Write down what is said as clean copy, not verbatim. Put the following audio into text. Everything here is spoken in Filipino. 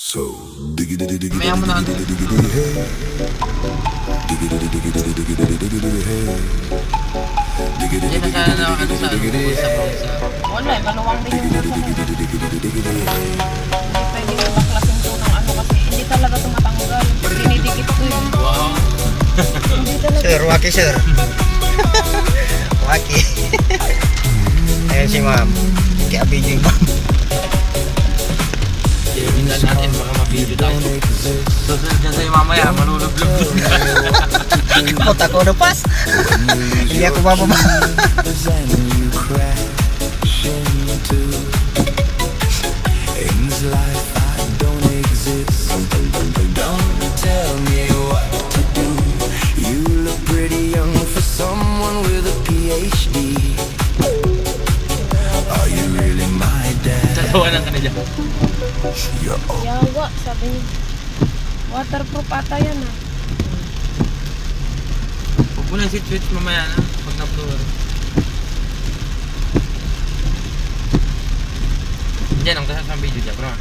So diggy diggy diggy Mamaya mo na ano. diggy diggy hey. Diggy diggy diggy diggy diggy diggy diggy hey. Diggy diggy Diyan na diggy sana na diggy ano diggy sa diggy sa hey. bronze. Wala, maluwang din yung bulsa mo. Diggy diggy diggy hey. Hindi pwedeng ibaklasin ko ng ano kasi hindi talaga tumatanggal. Dinidikit ko yun. Wow. Hindi talaga. Sir, waki sir. Waki. Ayan si ma'am. Kaya video yung ma'am. Tingnan natin baka mabili tayo. Susunod dyan sa'yo mamaya, malulublog. Takot ako na pas. Hindi ako bababa. Tatawa lang ka na dyan. Yawa, sabi niya. Waterproof ata yan ah. Huwag mo na switch mamaya na. Pag na-blower. Diyan ang kasasang video dyan, bro.